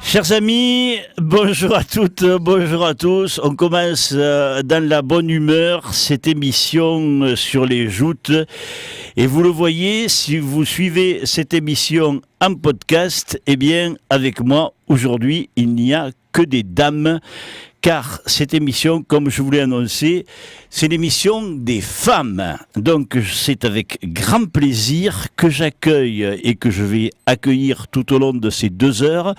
Chers amis, bonjour à toutes, bonjour à tous. On commence dans la bonne humeur cette émission sur les joutes. Et vous le voyez, si vous suivez cette émission en podcast, eh bien, avec moi, aujourd'hui, il n'y a que des dames. Car cette émission, comme je vous l'ai annoncé, c'est l'émission des femmes. Donc c'est avec grand plaisir que j'accueille et que je vais accueillir tout au long de ces 2 heures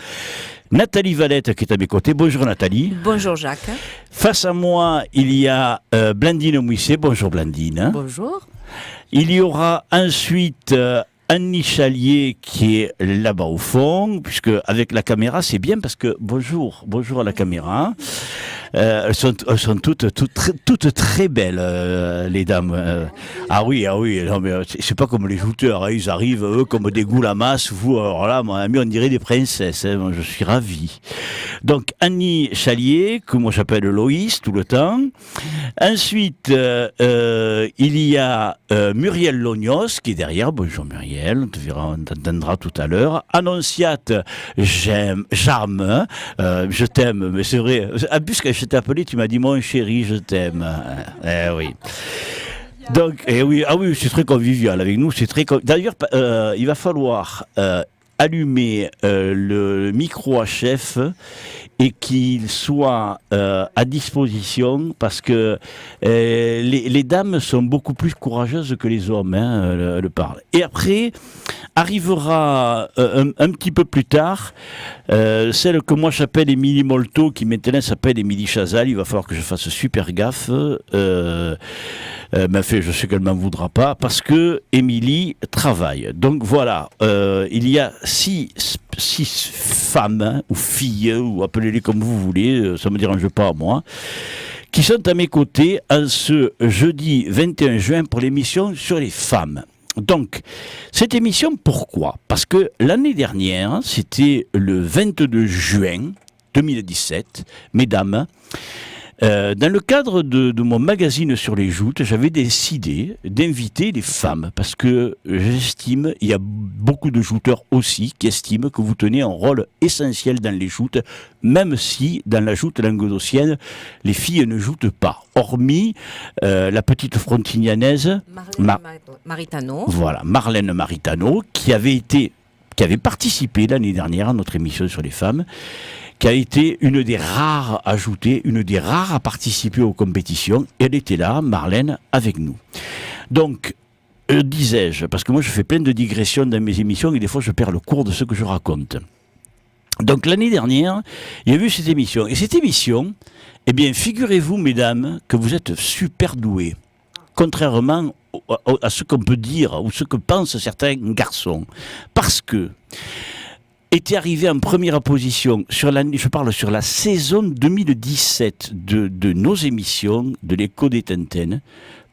Nathalie Valette qui est à mes côtés. Bonjour Nathalie. Bonjour Jacques. Face à moi, il y a Blandine Mouisset. Bonjour Blandine. Bonjour. Il y aura ensuite Annie Chalier qui est là-bas au fond, puisque avec la caméra c'est bien parce que bonjour à la caméra. Elles sont toutes très belles, les dames. Ah oui, non, mais c'est pas comme les jouteurs, hein, ils arrivent eux comme des goules à masse. Vous, alors là, mon ami, on dirait des princesses. Hein, moi, je suis ravi. Donc Annie Chalier, que moi j'appelle Loïs tout le temps. Ensuite, il y a Muriel Lognos qui est derrière. Bonjour Muriel, on t'entendra tout à l'heure. Annonciate, j'aime, je t'aime, mais c'est vrai. En plus, quand je t'ai appelé, tu m'as dit mon chéri, je t'aime. Oui. Donc, oui, c'est très convivial avec nous. D'ailleurs, il va falloir allumer le micro à chef et qu'il soit à disposition parce que les dames sont beaucoup plus courageuses que les hommes, hein, le parlent. Et après, arrivera un petit peu plus tard celle que moi j'appelle Émilie Molto, qui maintenant s'appelle Émilie Chazal. Il va falloir que je fasse super gaffe. Mais fait, je sais qu'elle m'en voudra pas parce que Émilie travaille. Donc voilà, il y a 6 femmes, hein, ou filles, ou appelez-les comme vous voulez, ça me dérange pas à moi, qui sont à mes côtés en ce jeudi 21 juin pour l'émission sur les femmes. Donc, cette émission, pourquoi ? Parce que l'année dernière, c'était le 22 juin 2017, mesdames, dans le cadre de mon magazine sur les joutes, j'avais décidé d'inviter les femmes parce que j'estime, il y a beaucoup de jouteurs aussi qui estiment que vous tenez un rôle essentiel dans les joutes, même si dans la joute languedocienne, les filles ne joutent pas, hormis la petite frontignanaise Maritano. Voilà, Marlène Maritano, qui avait participé l'année dernière à notre émission sur les femmes, qui a été une des rares à jouter, une des rares à participer aux compétitions. Et elle était là, Marlène, avec nous. Donc, disais-je, parce que moi je fais plein de digressions dans mes émissions et des fois je perds le cours de ce que je raconte. Donc l'année dernière, il y a eu cette émission. Et cette émission, eh bien, figurez-vous, mesdames, que vous êtes super douées. Contrairement à ce qu'on peut dire ou ce que pensent certains garçons. Parce que était arrivé en première position je parle sur la saison 2017 de nos émissions de l'Écho des Tintaines.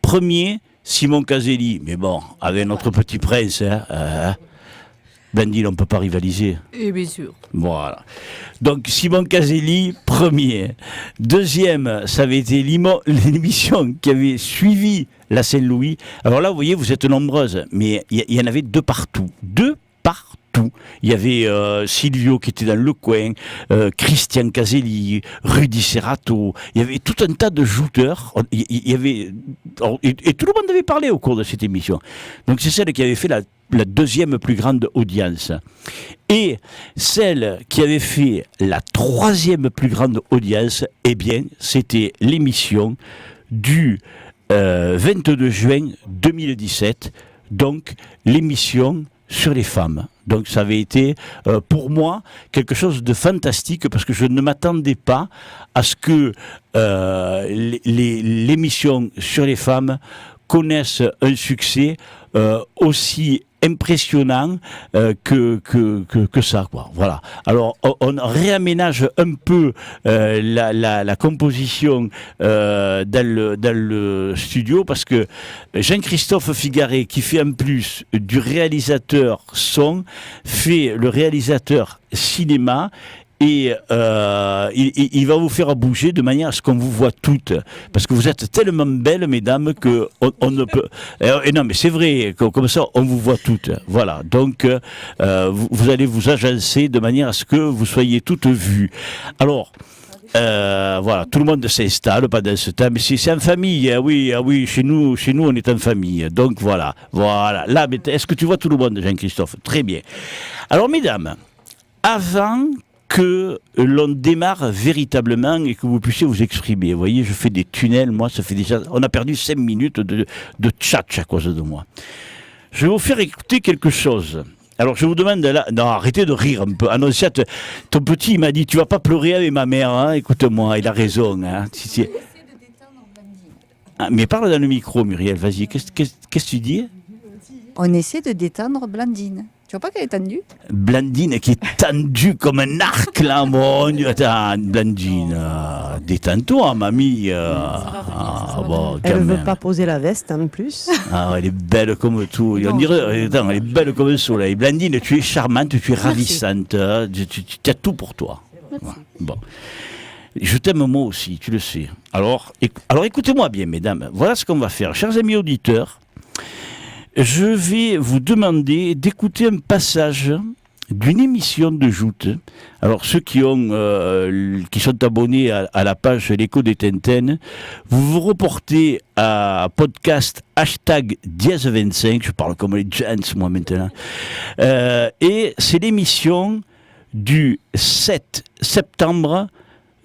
Premier, Simon Caselli, mais bon, avec notre petit prince, Blandine, on ne peut pas rivaliser. Et bien sûr. Voilà. Donc Simon Caselli, premier. Deuxième, ça avait été l'émission qui avait suivi la Saint-Louis. Alors là, vous voyez, vous êtes nombreuses, mais il y en avait 2 partout. 2 partout. Il y avait Silvio qui était dans le coin, Christian Caselli, Rudy Serrato, il y avait tout un tas de jouteurs, il y avait, et tout le monde avait parlé au cours de cette émission. Donc c'est celle qui avait fait la 2e plus grande audience. Et celle qui avait fait la 3e plus grande audience, eh bien, c'était l'émission du 22 juin 2017, donc l'émission sur les femmes. Donc ça avait été pour moi quelque chose de fantastique parce que je ne m'attendais pas à ce que l'émission sur les femmes connaisse un succès aussi impressionnant que ça, quoi. Voilà. Alors on réaménage un peu la composition dans le studio parce que Jean-Christophe Figaret, qui fait en plus du réalisateur son, fait le réalisateur cinéma et il va vous faire bouger de manière à ce qu'on vous voit toutes. Parce que vous êtes tellement belles, mesdames, que on ne peut... Et non, mais c'est vrai, comme ça, on vous voit toutes. Voilà, donc vous allez vous agencer de manière à ce que vous soyez toutes vues. Alors... voilà, tout le monde s'installe pendant ce temps, mais c'est en famille, hein, oui, chez nous on est en famille, donc voilà. Là, est-ce que tu vois tout le monde, Jean-Christophe? Très bien. Alors, mesdames, avant que l'on démarre véritablement et que vous puissiez vous exprimer, vous voyez, je fais des tunnels, moi, ça fait déjà, on a perdu 5 minutes de tchatch à cause de moi. Je vais vous faire écouter quelque chose. Alors je vous demande là, non, arrêtez de rire un peu. Annonciate, ton petit il m'a dit tu vas pas pleurer avec ma mère, hein. Écoute-moi, il a raison. Hein. Ah, mais parle dans le micro, Muriel, vas-y, qu'est-ce que tu dis? On essaie de détendre Blandine. Tu vois pas qu'elle est tendue? Blandine qui est tendue comme un arc là, mon Dieu. Attends, Blandine, détends-toi, mamie. Bon, Elle ne même. veut pas poser la veste en plus. Ah, elle est belle comme tout. On dirait, attends, elle est belle comme le soleil. Blandine, tu es charmante, tu es ravissante. Tu as tout pour toi. Voilà. Bon. Je t'aime moi aussi, tu le sais. Alors écoutez-moi bien, mesdames. Voilà ce qu'on va faire. Chers amis auditeurs, je vais vous demander d'écouter un passage d'une émission de Joute. Alors ceux qui sont abonnés à la page L'écho des Tintin, vous vous reportez à podcast #dièse25, je parle comme les gens moi maintenant, et c'est l'émission du 7 septembre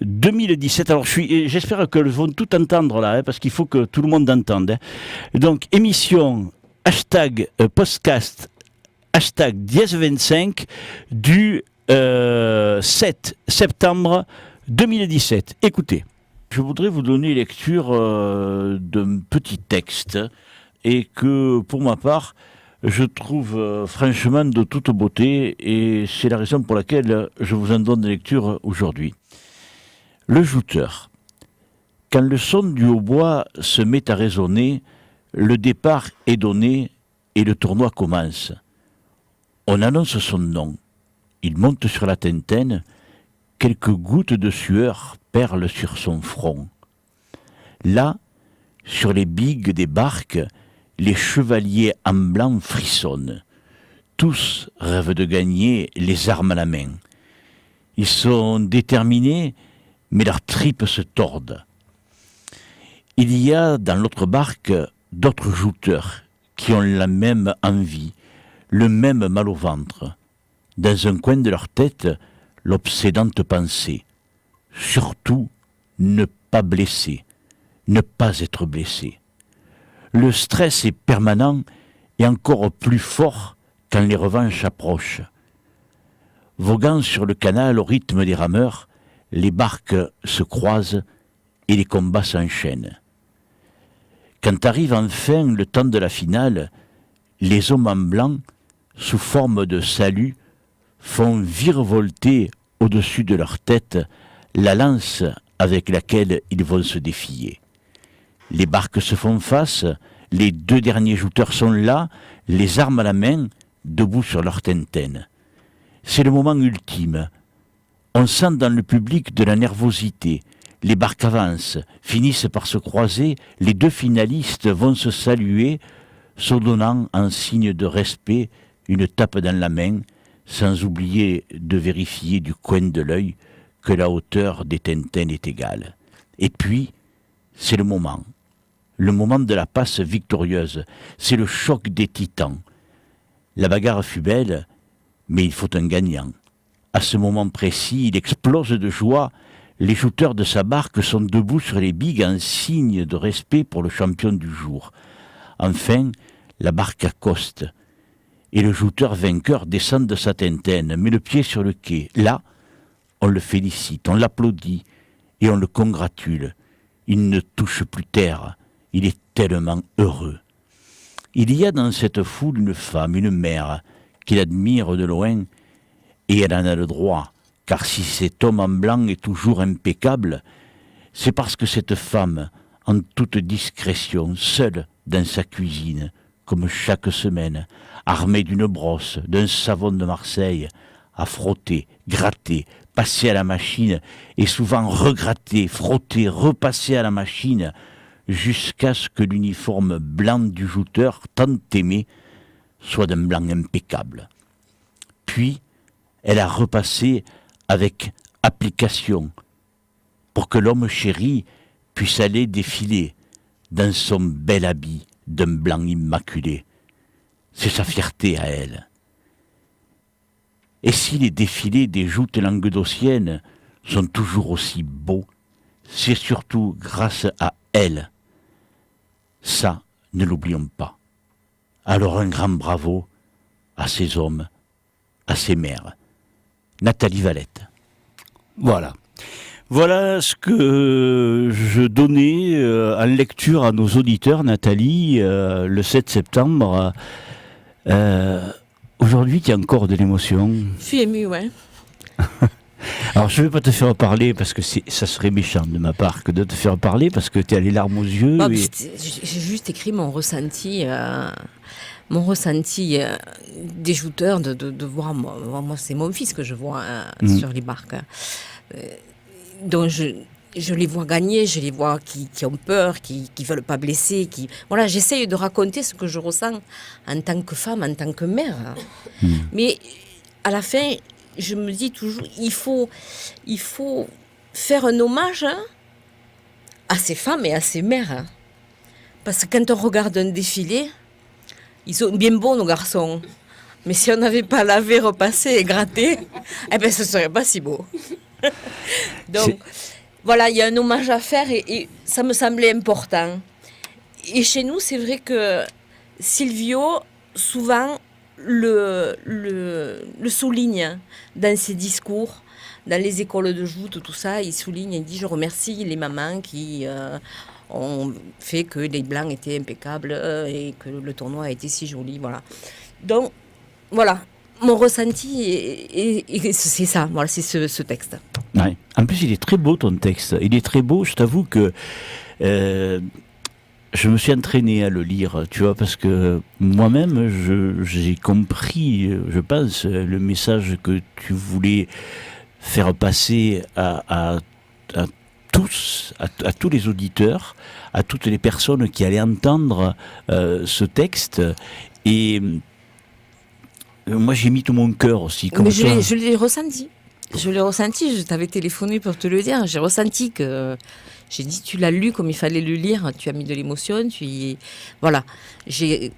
2017. Alors j'espère qu'elles vont tout entendre là, hein, parce qu'il faut que tout le monde entende. Hein. Donc émission podcast #dièse25 du 7 septembre 2017. Écoutez, je voudrais vous donner lecture d'un petit texte et que pour ma part je trouve franchement de toute beauté et c'est la raison pour laquelle je vous en donne lecture aujourd'hui. Le jouteur. Quand le son du hautbois se met à résonner, le départ est donné et le tournoi commence. On annonce son nom. Il monte sur la tintaine. Quelques gouttes de sueur perlent sur son front. Là, sur les bigues des barques, les chevaliers en blanc frissonnent. Tous rêvent de gagner les armes à la main. Ils sont déterminés, mais leurs tripes se tordent. Il y a dans l'autre barque d'autres jouteurs qui ont la même envie, le même mal au ventre. Dans un coin de leur tête, l'obsédante pensée. Surtout, ne pas blesser, ne pas être blessé. Le stress est permanent et encore plus fort quand les revanches approchent. Voguant sur le canal au rythme des rameurs, les barques se croisent et les combats s'enchaînent. Quand arrive enfin le temps de la finale, les hommes en blanc, sous forme de salut, font virevolter au-dessus de leur tête la lance avec laquelle ils vont se défier. Les barques se font face, les deux derniers jouteurs sont là, les armes à la main, debout sur leur tintaine. C'est le moment ultime. On sent dans le public de la nervosité. Les barques avancent, finissent par se croiser, les deux finalistes vont se saluer, se donnant en signe de respect une tape dans la main, sans oublier de vérifier du coin de l'œil que la hauteur des Tintins est égale. Et puis, c'est le moment de la passe victorieuse, c'est le choc des titans. La bagarre fut belle, mais il faut un gagnant. À ce moment précis, il explose de joie. Les jouteurs de sa barque sont debout sur les bigues en signe de respect pour le champion du jour. Enfin, la barque accoste. Et le jouteur vainqueur descend de sa tintaine, met le pied sur le quai. Là, on le félicite, on l'applaudit et on le congratule. Il ne touche plus terre. Il est tellement heureux. Il y a dans cette foule une femme, une mère, qu'il admire de loin, et elle en a le droit, car si cet homme en blanc est toujours impeccable, c'est parce que cette femme, en toute discrétion, seule dans sa cuisine, comme chaque semaine, armée d'une brosse, d'un savon de Marseille, a frotté, gratté, passer à la machine et souvent regratter, frotter, repasser à la machine jusqu'à ce que l'uniforme blanc du jouteur, tant aimé, soit d'un blanc impeccable. Puis, elle a repassé avec application pour que l'homme chéri puisse aller défiler dans son bel habit d'un blanc immaculé. C'est sa fierté à elle. Et si les défilés des joutes languedociennes sont toujours aussi beaux, c'est surtout grâce à elle. Ça, ne l'oublions pas. Alors un grand bravo à ces hommes, à ces mères. Nathalie Valette. Voilà. Voilà ce que je donnais en lecture à nos auditeurs, Nathalie, le 7 septembre. Aujourd'hui, tu as encore de l'émotion. Je suis émue, ouais. Alors, je ne vais pas te faire parler parce que ça serait méchant de ma part que de te faire parler parce que tu as les larmes aux yeux. Bon, et... J'ai juste écrit mon ressenti des jouteurs de voir. Moi, c'est mon fils que je vois sur les barques. Donc, je les vois gagner, je les vois qui ont peur, qui veulent pas blesser. Voilà, j'essaye de raconter ce que je ressens en tant que femme, en tant que mère. Mais à la fin, je me dis toujours, il faut faire un hommage à ces femmes et à ces mères. Parce que quand on regarde un défilé, ils sont bien beaux, nos garçons. Mais si on n'avait pas lavé, repassé et gratté, eh ben, ce serait pas si beau. Donc, voilà, il y a un hommage à faire et ça me semblait important. Et chez nous, c'est vrai que Silvio, souvent, le souligne dans ses discours, dans les écoles de joute, tout ça. Il souligne, il dit « Je remercie les mamans qui ont fait que les blancs étaient impeccables et que le tournoi a été si joli. » Voilà. Donc, voilà. Mon ressenti, et c'est ça, voilà, c'est ce texte. Ouais. En plus, il est très beau ton texte. Il est très beau. Je t'avoue que je me suis entraîné à le lire, tu vois, parce que moi-même, j'ai compris, je pense, le message que tu voulais faire passer à tous les auditeurs, à toutes les personnes qui allaient entendre ce texte. Et moi, j'ai mis tout mon cœur aussi. Comme mais toi. je l'ai ressenti. Je t'avais téléphoné pour te le dire. J'ai ressenti que... J'ai dit, tu l'as lu comme il fallait le lire. Tu as mis de l'émotion. Voilà. Tu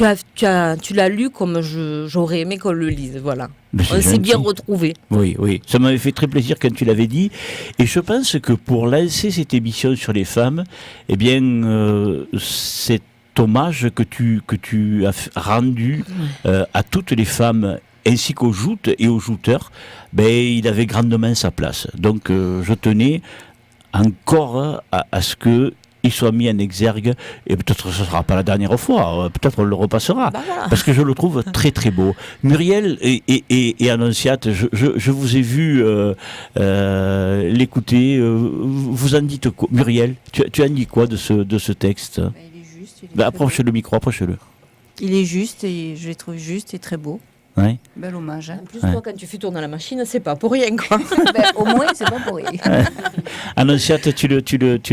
l'as lu comme j'aurais aimé qu'on le lise. Voilà. On s'est bien retrouvés. Oui, oui. Ça m'avait fait très plaisir quand tu l'avais dit. Et je pense que pour lancer cette émission sur les femmes, eh bien, cet hommage que tu as rendu à toutes les femmes ainsi qu'aux joutes et aux jouteurs, ben, il avait grandement sa place. Donc, je tenais encore à ce que il soit mis en exergue, et peut-être que ce ne sera pas la dernière fois, peut-être on le repassera, voilà. parce que je le trouve très très beau. Muriel et Annonciate, je vous ai vu l'écouter, vous en dites quoi? Muriel, tu en dis quoi de ce texte? Il est juste. Approche le micro, approche-le. Il est juste et je le trouve juste et très beau. Ouais. Bel hommage. Hein. En plus, toi, quand tu fais tourner la machine, c'est pas pour rien, quoi. Au moins, c'est pas pour rien. Annonciate, tu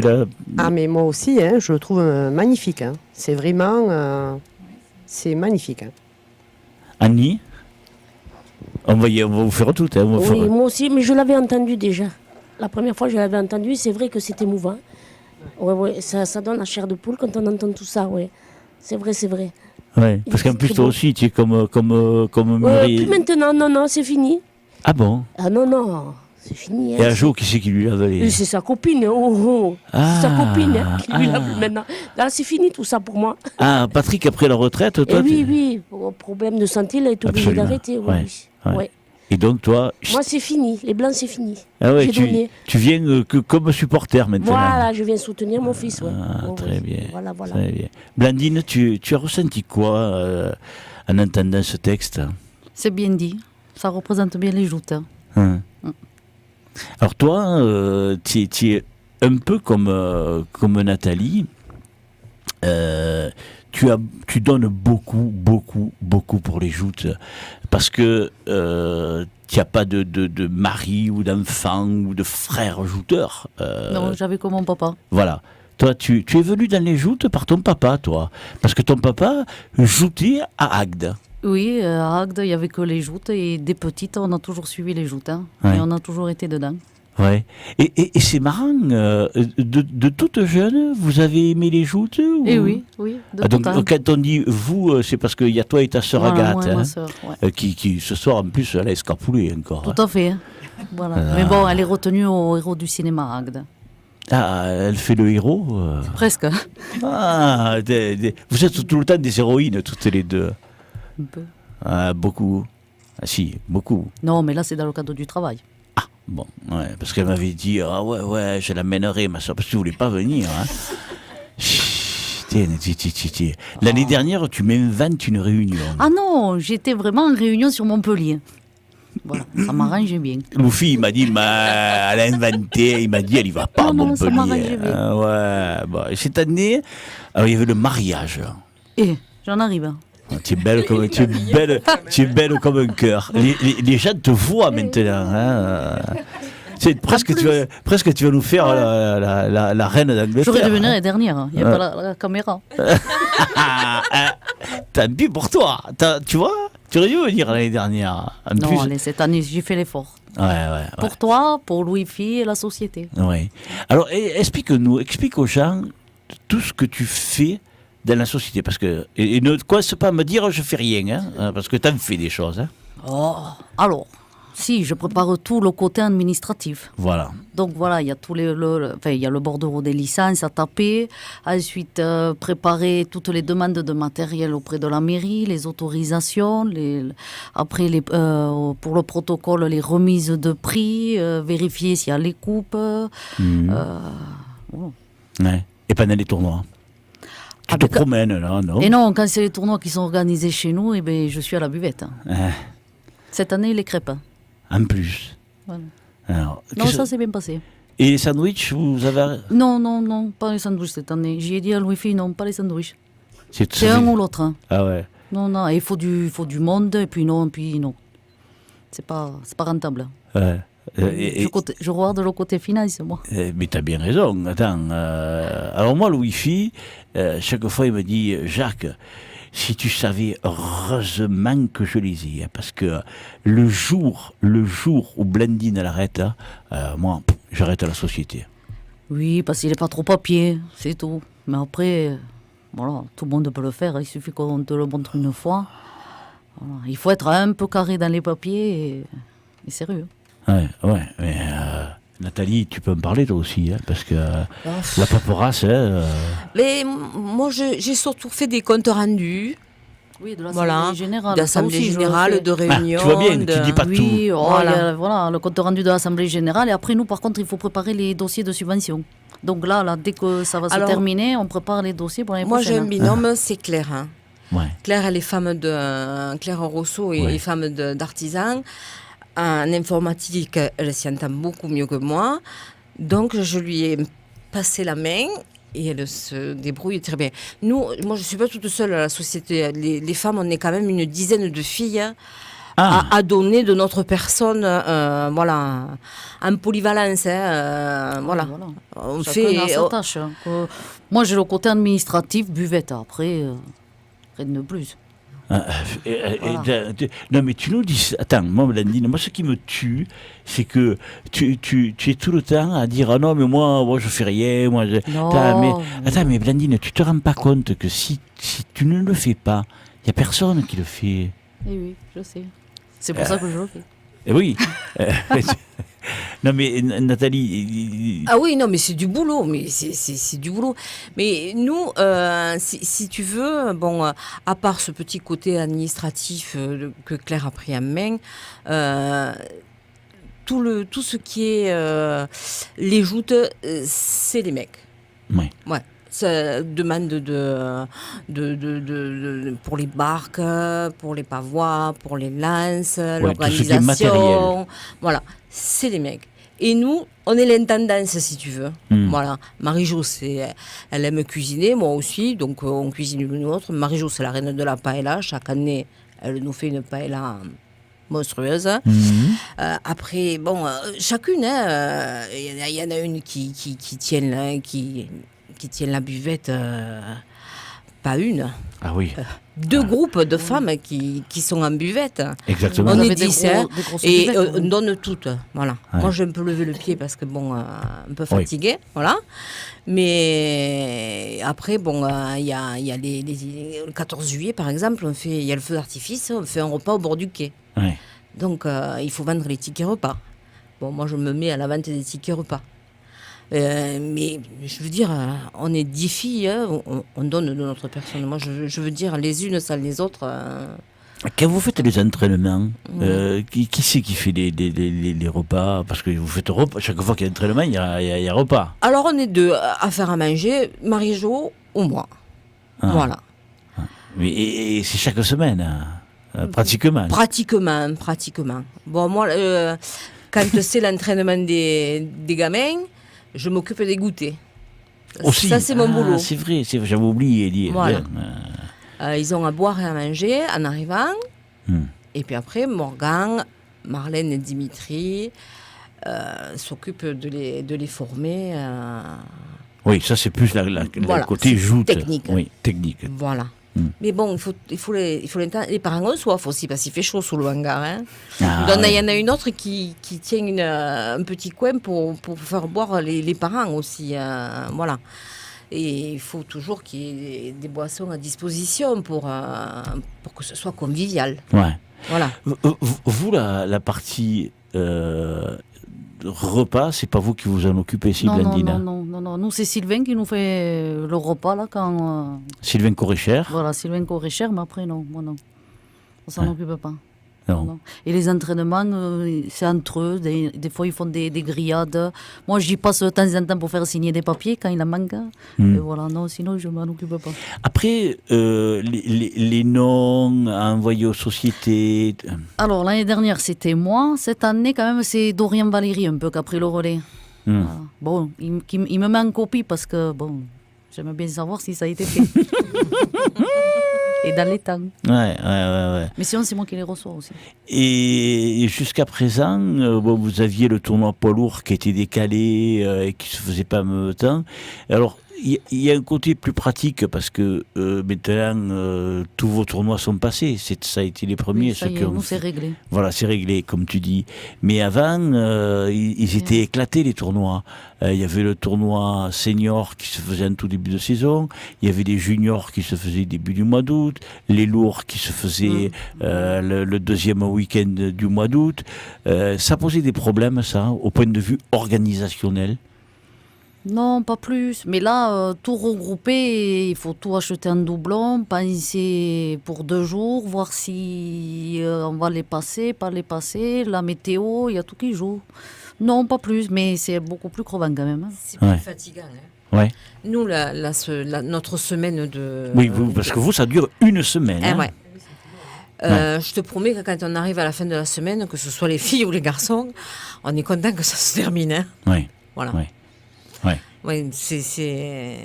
l'as... Ah, mais moi aussi, hein, je le trouve magnifique. Hein. C'est vraiment... c'est magnifique. Hein. Annie, on va vous faire tout. Hein, oui, moi aussi, mais je l'avais entendu déjà. La première fois, je l'avais entendu, c'est vrai que c'est émouvant. Ouais, ça donne la chair de poule quand on entend tout ça, ouais. C'est vrai, c'est vrai. Ouais, parce qu'en plus, toi aussi, tu es comme Muriel. Plus maintenant, non, c'est fini. Ah bon? Ah non, c'est fini. Hein. Et un jour, qui c'est qui lui lave les... C'est sa copine, Ah, c'est sa copine qui lui lave maintenant. Là, c'est fini tout ça pour moi. Ah, Patrick, après la retraite, toi... Oui, pour problème de santé, il a été obligé d'arrêter. Ouais. Ouais. Et donc, toi... Moi, c'est fini. Les Blancs, c'est fini. Ah ouais, donné. tu viens comme supporter maintenant. Voilà, je viens soutenir mon fils. Ouais. Ah, très bien. Voilà. Très bien. Blandine, tu as ressenti quoi en entendant ce texte? C'est bien dit. Ça représente bien les joutes. Hein. Alors toi, tu es un peu comme Nathalie. tu donnes beaucoup pour les joutes, parce que tu n'as pas de mari ou d'enfant ou de frère jouteur. Non, j'avais comme mon papa. Voilà. Toi, tu es venu dans les joutes par ton papa, toi. Parce que ton papa joutait à Agde. Oui, à Agde, il n'y avait que les joutes et des petites, on a toujours suivi les joutes. Hein, Ouais. et on a toujours été dedans. Ouais. Et c'est marrant, de toute jeune, vous avez aimé les joutes ou... Et oui, de Ah, donc, tout temps. quand on dit vous, c'est parce qu'il y a toi et ta sœur Voilà, Agathe, moi et ma hein, sœur, ouais. qui ce soir en plus elle a escarpoulé encore. Tout à fait. Hein. Voilà. Mais bon, elle est retenue au héros du cinéma à Agde. Ah, elle fait le héros. Presque. Ah, vous êtes tout le temps des héroïnes toutes les deux. Un peu. Ah, beaucoup. Ah si, beaucoup. Non, mais là, c'est dans le cadre du travail. Bon, ouais, parce qu'elle m'avait dit, ah ouais, je l'amènerai, ma soeur, parce que tu voulais pas venir. Hein. Chut, tiens. L'année dernière, tu m'inventes une réunion. Ah non, j'étais vraiment en réunion sur Montpellier. Voilà, ça m'arrangeait bien. Loufi, il m'a dit, elle a inventé, il m'a dit, elle y va pas à Non, ça Montpellier. m'arrangeait bien. Ah ouais, bon, et cette année, alors, il y avait le mariage. Et j'en arrive. Ah, tu es belle comme un cœur. Les gens te voient maintenant. Hein. Presque tu vas nous faire la reine d'Angleterre. J'aurais dû venir l'année dernière. Il n'y a pas la caméra. Tant pis pour toi. Tu vois, tu aurais dû venir l'année dernière. En Non, plus, allez, cette année, j'ai fait l'effort. ouais. Pour toi, pour Louis-Phi et la société. Ouais. Alors, explique aux gens tout ce que tu fais dans la société, parce que et ne commence pas à me dire je fais rien, hein, parce que tu en fais des choses. Hein. Oh, alors, si, je prépare tout le côté administratif. Voilà. Donc voilà, il y a il y a le bordereau des licences à taper. Ensuite, préparer toutes les demandes de matériel auprès de la mairie, les autorisations. Après, pour le protocole, les remises de prix, vérifier s'il y a les coupes. Voilà. Ouais. Et pendant les tournois. Tu te promènes là, non? Et non, quand c'est les tournois qui sont organisés chez nous, eh ben, je suis à la buvette. Ah, Cette année, les crêpes. en plus. Voilà. Alors, Non, ça s'est bien passé. Et les sandwichs, vous avez... Non, pas les sandwichs cette année. J'ai dit à Louis-Phi, non, pas les sandwichs. C'est C'est un ou l'autre. Hein. Ah ouais. Non, il faut du monde, et puis non. C'est pas rentable. Ouais. Je regarde le côté finance, moi. Mais t'as bien raison. Attends. Alors moi, le Wi-Fi, chaque fois, il me dit, Jacques, si tu savais, heureusement que je les ai. Parce que le jour où Blandine l'arrête, moi, j'arrête la société. Oui, parce qu'il n'est pas trop papier, c'est tout. Mais après, voilà, tout le monde peut le faire. Il suffit qu'on te le montre une fois. Voilà. Il faut être un peu carré dans les papiers et sérieux. Ouais, mais Nathalie, tu peux me parler toi aussi, hein, parce que la paperasse... Mais moi, j'ai surtout fait des comptes rendus. Oui, de l'Assemblée Voilà, générale. d'assemblée Ça aussi, je le générale, fais. de réunion. tu vois bien, tu dis pas Oui, tout. voilà, le compte rendu de l'Assemblée générale. Et après, nous, par contre, il faut préparer les dossiers de subvention. Donc là, dès que ça va se terminer, on prépare les dossiers pour l'année Moi, j'ai prochaine. un binôme, c'est Claire. Hein. Ouais. Claire, elle est femme de Claire Rousseau et femme d'artisan. En informatique, elle s'y entend beaucoup mieux que moi. Donc, je lui ai passé la main et elle se débrouille très bien. Moi, je ne suis pas toute seule à la société. Les femmes, on est quand même une dizaine de filles à donner de notre personne, voilà, en polyvalence. Hein, voilà. On Chacun a sa tâche. Hein. Moi, j'ai le côté administratif, buvette. Après, rien de plus. Non mais tu nous dis, attends, moi Blandine, moi ce qui me tue, c'est que tu es tout le temps à dire ah non mais moi je fais rien, moi je... Non. mais Blandine, tu te rends pas compte que si tu ne le fais pas, il y a personne qui le fait. Eh oui, je sais. C'est pour ça que je le fais. Eh oui. Non mais Nathalie. Ah oui, non mais c'est du boulot, mais c'est du boulot. Mais nous, si tu veux, bon, à part ce petit côté administratif que Claire a pris en main, tout ce qui est les joutes, c'est les mecs. Oui. Ouais. Ça demande pour les barques, pour les pavois, pour les lances, tout ce qui est matériel. l'organisation. Voilà, c'est les mecs. Et nous, on est l'intendance, si tu veux. Hmm. Voilà. Marie-Jo, elle aime cuisiner, moi aussi, donc on cuisine l'une l'autre. Marie-Jo, c'est la reine de la paella. Chaque année, elle nous fait une paella monstrueuse. Après, bon, chacune, il y en a une qui tient la buvette, pas une. Ah oui, Deux groupes de femmes qui sont en buvette. exactement. On Vous est avez 10, des hein, grosses et buvettes, on donne toutes. Voilà. Ouais. Moi, je vais un peu lever le pied parce que, bon, un peu fatiguée. Voilà. Mais après, bon, il y a le 14 juillet, par exemple, il y a le feu d'artifice, on fait un repas au bord du quai. Ouais. Donc, il faut vendre les tickets repas. Bon, moi, je me mets à la vente des tickets repas. Mais je veux dire, on est 10 filles, hein, on donne de notre personne. Moi, je veux dire, les unes sans les autres. Quand vous faites les entraînements, qui c'est qui fait les repas? Parce que vous faites repas, chaque fois qu'il y a entraînement, il y a repas. Alors, on est deux à faire à manger, Marie-Jo ou moi. Ah. Voilà. Mais, et c'est chaque semaine, pratiquement. Pratiquement. Bon, moi, quand c'est l'entraînement des gamins, je m'occupe des goûters. Aussi. Ça, c'est mon boulot. C'est vrai, j'avais oublié. Voilà. Bien. Ils ont à boire et à manger en arrivant. Hmm. Et puis après, Morgane, Marlène et Dimitri s'occupent de les former. Oui, ça c'est plus le Voilà, côté c'est joute. technique. Oui, technique. Voilà. Hmm. Mais bon, il faut l'entendre. Les parents ont soif aussi, parce qu'il fait chaud sous le hangar. Hein. Ah, Donc, il ouais. y en a une autre qui tient un petit coin pour faire boire les parents aussi. Voilà. Et il faut toujours qu'il y ait des boissons à disposition pour que ce soit convivial. Ouais. Voilà. Vous, la partie repas, c'est pas vous qui vous en occupez, si, Non, Blandina? non. Nous, c'est Sylvain qui nous fait le repas, là, quand... Sylvain Corécher? Voilà, Sylvain Corécher, mais après, non, moi, non. On s'en Ah. occupe pas. Non. Non. Et les entraînements, c'est entre eux. Des fois, ils font des grillades. Moi, j'y passe de temps en temps pour faire signer des papiers quand il en manque. Hmm. Et voilà, non, sinon, je m'en occupe pas. Après, les noms à envoyer aux sociétés. Alors, l'année dernière, c'était moi. Cette année, quand même, c'est Dorian Valéry un peu qui a pris le relais. Hmm. Voilà. Bon, il me met en copie parce que, bon, j'aime bien savoir si ça a été fait. Et dans les temps. Ouais. Mais sinon, c'est moi qui les reçois aussi. Et jusqu'à présent, vous aviez le tournoi poids lourd qui était décalé et qui se faisait pas en même temps. Alors, il y a un côté plus pratique parce que maintenant, tous vos tournois sont passés. Ça a été les premiers. Oui, ça ceux y qui est, ont nous, fait. c'est réglé. Voilà, c'est réglé, comme tu dis. Mais avant, ils étaient éclatés, les tournois. Il y avait le tournoi senior qui se faisait en tout début de saison. Il y avait les juniors qui se faisaient début du mois d'août. Les lourds qui se faisaient le deuxième week-end du mois d'août. Ça posait des problèmes, ça, au point de vue organisationnel. Non, pas plus. Mais là, tout regrouper, il faut tout acheter en doublon, penser pour 2 jours, voir si on va les passer, pas les passer, la météo, il y a tout qui joue. Non, pas plus, mais c'est beaucoup plus crevant quand même. Hein. C'est plus Ouais. fatigant. Hein. Ouais. Nous, notre semaine de... Oui, parce que vous, ça dure une semaine. Eh hein. ouais. Je te promets que quand on arrive à la fin de la semaine, que ce soit les filles ou les garçons, on est content que ça se termine. Hein. Ouais. Voilà. Ouais. Ouais, c'est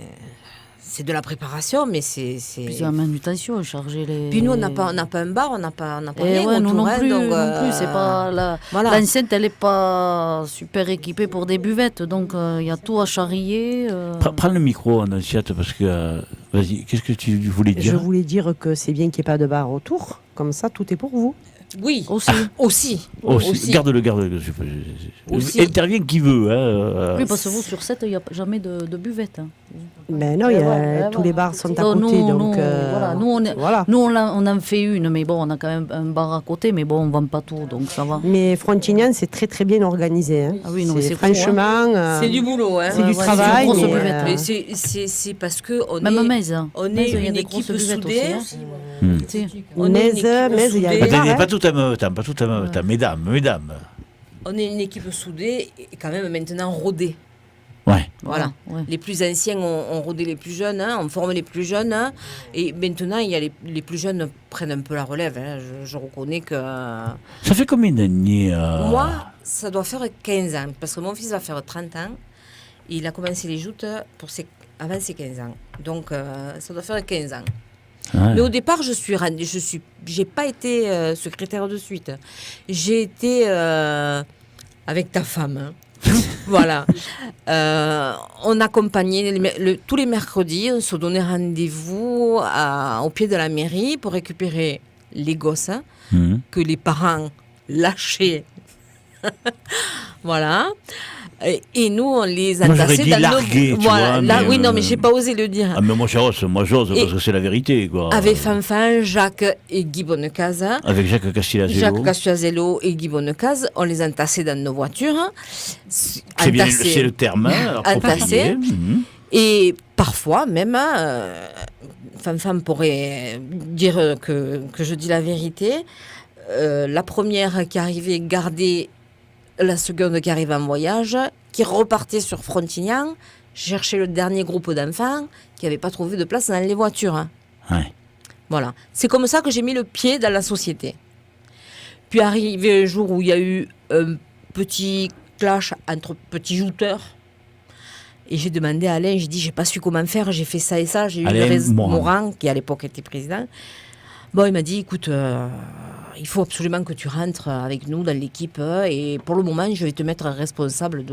de la préparation, mais c'est... Puis c'est la manutention, charger les... Puis nous, on n'a pas un bar, on n'a pas Et rien ouais, nous autour, non hein, plus, donc, non plus, c'est pas voilà. l'enceinte, elle est pas super équipée pour des buvettes, donc il y a tout à charrier. Prends le micro, Annonciate, parce que... vas-y, qu'est-ce que tu voulais Je dire? voulais dire que c'est bien qu'il n'y ait pas de bar autour. Comme ça, tout est pour vous. Oui, Aussi. aussi. Garde-le. Aussi. Intervient qui veut. Hein. Oui, parce que vous, sur 7, il n'y a jamais de buvette. Hein. Ben non, tous les bars sont à Non, côté. nous, donc, voilà, nous, on en fait une, mais bon, on a quand même un bar à côté, mais bon, on ne vend pas tout, donc ça va. Mais Frontignan, c'est très très bien organisé. Hein. Ah oui, non, mais c'est franchement. C'est du boulot, hein. C'est du Ouais, travail. c'est une grosse mais, buvette, Mais c'est parce que on Même est, Metz. on Metz, est il y a une des grosses équipe buvettes soudée. aussi, hein. Si. On est une équipe Metz, il y a soudée. des bars, hein. Pas tout en même temps, mesdames. On est une équipe soudée et quand même maintenant rodée. Ouais. Voilà. Ouais. Les plus anciens ont rodé les plus jeunes, hein, on forme les plus jeunes. Hein, et maintenant, il y a les plus jeunes prennent un peu la relève. Hein, je reconnais que... Ça fait combien d'années Moi, ça doit faire 15 ans, parce que mon fils va faire 30 ans. Et il a commencé les joutes avant ses 15 ans. Donc, ça doit faire 15 ans. Ouais. Mais au départ, j'ai pas été secrétaire de suite. J'ai été avec ta femme. Hein. Voilà. On accompagnait tous les mercredis, on se donnait rendez-vous au pied de la mairie pour récupérer les gosses que les parents lâchaient. Voilà. Et nous, on les Moi, j'aurais entassait dit dans larguer, nos... tu Voilà. vois, mais, Oui, non, mais j'ai pas osé le dire. Ah, mais moi j'ose parce que c'est la vérité, quoi. Avec Fanfan, Jacques et Guy Bonnecase. Avec Jacques Castillazello. Jacques Castillazello et Guy Bonnecase, on les entassait dans nos voitures. C'est bien, c'est le terme. Hein, Entassés. Et parfois, même, Fanfan pourrait dire que je dis la vérité. La première qui arrivait garder la seconde qui arrivait en voyage, qui repartait sur Frontignan, chercher le dernier groupe d'enfants qui n'avaient pas trouvé de place dans les voitures. Hein. Ouais. Voilà. C'est comme ça que j'ai mis le pied dans la société. Puis arrivé un jour où il y a eu un petit clash entre petits jouteurs. Et j'ai demandé à Alain, j'ai dit, j'ai pas su comment faire, j'ai fait ça et ça. J'ai eu Alain Morand, qui à l'époque était président. Bon, il m'a dit, écoute, il faut absolument que tu rentres avec nous dans l'équipe. Et pour le moment, je vais te mettre responsable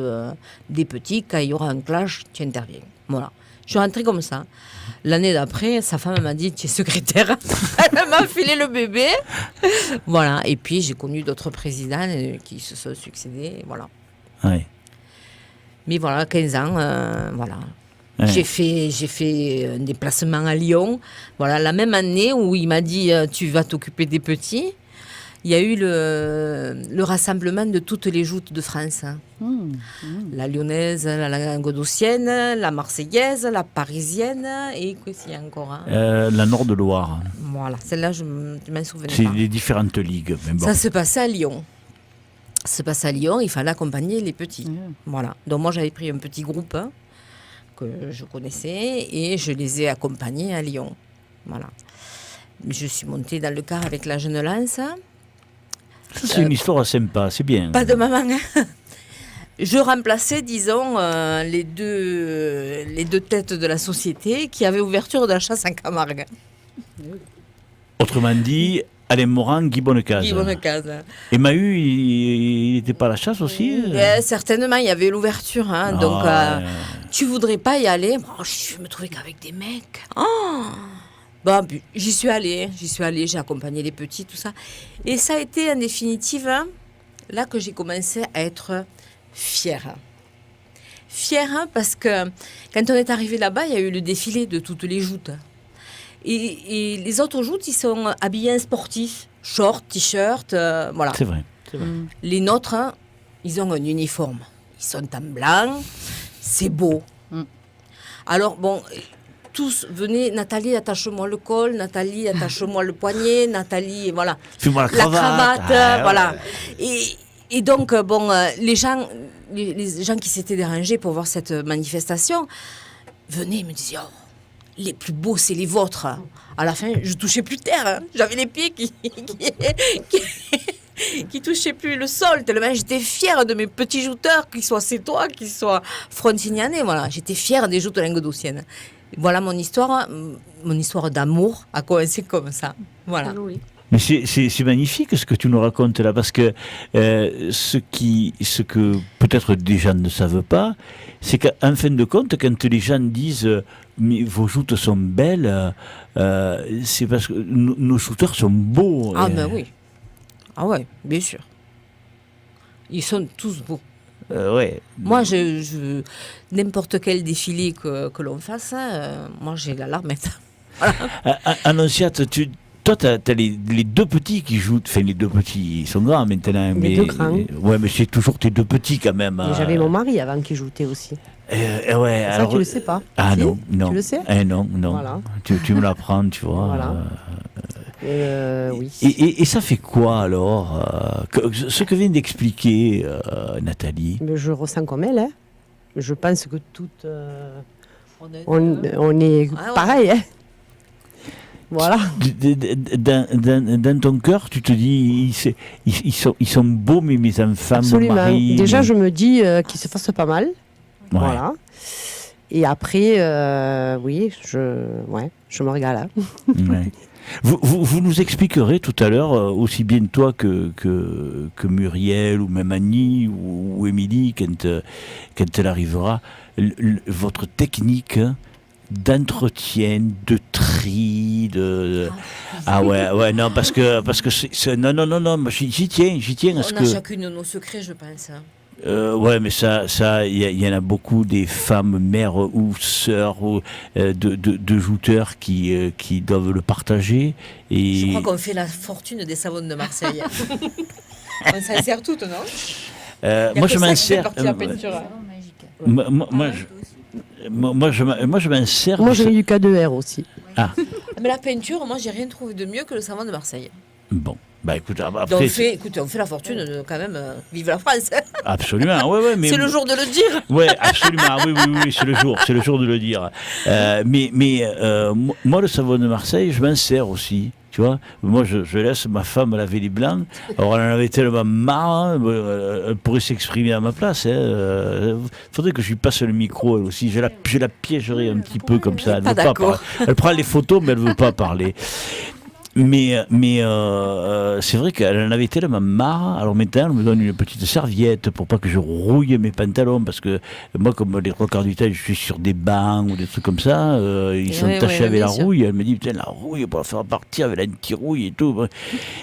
des petits. Quand il y aura un clash, tu interviens. Voilà. Je suis rentrée comme ça. L'année d'après, sa femme m'a dit, tu es secrétaire. Elle m'a filé le bébé. Voilà. Et puis, j'ai connu d'autres présidents qui se sont succédés. Voilà. Ouais. Mais voilà, 15 ans, voilà. Ouais. J'ai fait un déplacement à Lyon. Voilà, la même année où il m'a dit tu vas t'occuper des petits, il y a eu le rassemblement de toutes les joutes de France. Hein. La lyonnaise, la languedocienne, la marseillaise, la parisienne et qu'est-ce qu'il y a encore hein La Nord de Loire. Voilà, celle-là, je m'en souvenais C'est pas. les différentes ligues. Mais bon. Ça se passait à Lyon. Ça se passait à Lyon, il fallait accompagner les petits. Voilà. Donc moi, j'avais pris un petit groupe que je connaissais et je les ai accompagnés à Lyon. Voilà. Je suis montée dans le car avec la jeune Lance. Ça, c'est une histoire sympa, c'est bien. Pas de maman. Hein. Je remplaçais, disons, les deux têtes de la société qui avaient ouverture de la chasse en Camargue. Autrement dit, Alain Morand, Guy Bonnecase. Guy Bonnecase. Et Mahu, il n'était pas à la chasse aussi Certainement, il y avait l'ouverture. Hein, donc, ouais. tu voudrais pas y aller? Bon, je me trouvais qu'avec des mecs. Oh bon, j'y suis allée, j'ai accompagné les petits, tout ça. Et ça a été, en définitive, là que j'ai commencé à être fière. Fière, hein, parce que quand on est arrivé là-bas, il y a eu le défilé de toutes les joutes. Et les autres joutes, ils sont habillés en sportif, short, t-shirt, voilà. C'est vrai. Les nôtres, hein, ils ont un uniforme. Ils sont en blanc, c'est beau. Alors, bon, tous venaient, Nathalie, attache-moi le col, Nathalie, attache-moi le poignet, Nathalie, voilà. Fais-moi la cravate. Voilà. Ouais. Et donc, bon, les gens qui s'étaient dérangés pour voir cette manifestation venaient et me disaient, oh, les plus beaux, c'est les vôtres. À la fin, je touchais plus terre. Hein. J'avais les pieds qui touchaient plus le sol. Tellement j'étais fière de mes petits jouteurs, qu'ils soient sétois, qu'ils soient frontignanais. Voilà, j'étais fière des joutes languedociennes. Voilà mon histoire d'amour a commencé comme ça. Voilà. Mais c'est magnifique ce que tu nous racontes là, parce que ce que peut-être des gens ne savent pas, c'est qu'en fin de compte, quand les gens disent mais vos joutes sont belles, c'est parce que nos shooters sont beaux. Ah ben oui. Ah ouais, bien sûr. Ils sont tous beaux. Ouais. Moi, n'importe quel défilé que l'on fasse, moi j'ai la larmette. Voilà. Annonciate, toi, tu as les deux petits qui jouent. Enfin, les deux petits, ils sont grands maintenant. Les deux grands. Ouais, mais c'est toujours tes deux petits quand même. J'avais mon mari avant qui jouait aussi. Ouais, ça, alors, tu le sais pas. Ah si non. Tu le sais Non. Voilà. Tu me l'apprends, tu vois. Voilà. Oui. Et ça fait quoi alors ce que vient d'expliquer Nathalie? Mais je ressens comme elle. Hein. Je pense que toutes. On est pareil. Hein. Voilà. Dans ton cœur, tu te dis, ils sont beaux, mais mes enfants, mon Absolument. mari... Déjà, je me dis qu'ils se fassent pas mal. Ouais. Voilà. Et après, oui, je me régale. Hein. Ouais. Vous nous expliquerez tout à l'heure, aussi bien toi que Muriel, ou même Annie, ou Émilie, quand elle arrivera, votre technique d'entretien, de tri, Ah ouais, non, parce que non, moi, j'y tiens à ce On que... a chacune nos secrets, je pense. Ouais, mais ça, il y en a beaucoup des femmes, mères ou sœurs ou, de jouteurs qui doivent le partager. Et Je crois qu'on fait la fortune des savons de Marseille. On s'en sert toutes, non? moi, je m'en sers. Moi, je m'en sers. Moi, j'ai eu du K2R aussi. Ah, Mais la peinture, moi, j'ai rien trouvé de mieux que le savon de Marseille. bon. Bah écoute, Donc, après. on fait la fortune, quand même. Vive la France! Absolument, ouais, mais. C'est le jour de le dire! Ouais, absolument, oui, c'est le jour de le dire. Moi, le savon de Marseille, je m'en sers aussi. Tu vois, moi, je laisse ma femme laver les blancs. Alors, elle en avait tellement marre, elle pourrait s'exprimer à ma place. Faudrait que je lui passe le micro, elle aussi. Je la piégerai un petit peu comme ça. Elle veut pas parler. Elle prend les photos, mais elle veut pas parler. Mais c'est vrai qu'elle en avait tellement marre. Alors maintenant, elle me donne une petite serviette pour pas que je rouille mes pantalons, parce que moi, comme les 3 quarts du temps, je suis sur des bancs ou des trucs comme ça, ils sont tachés avec la rouille. Elle me dit, putain, la rouille, pour la faire partir avec l'anti-rouille et tout.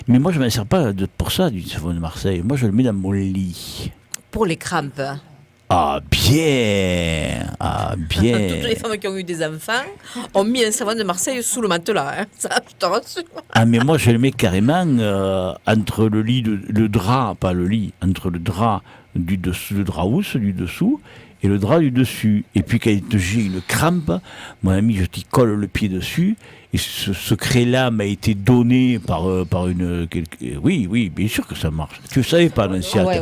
Mais moi, je ne m'en sers pas pour ça du savon de Marseille. Moi, je le mets dans mon lit. Pour les crampes. Ah bien. Toutes les femmes qui ont eu des enfants ont mis un savon de Marseille sous le matelas. Hein. Ça, je te rassure. Ah mais moi je le mets carrément entre le lit, le drap, pas le lit, entre le drap du dessous, le drap housse du dessous et le drap du dessus. Et puis quand j'ai une crampe, mon ami, je t'y colle le pied dessus. Et ce secret-là m'a été donné par une... Oui, bien sûr que ça marche. Tu ne savais pas, Nancy. Ouais.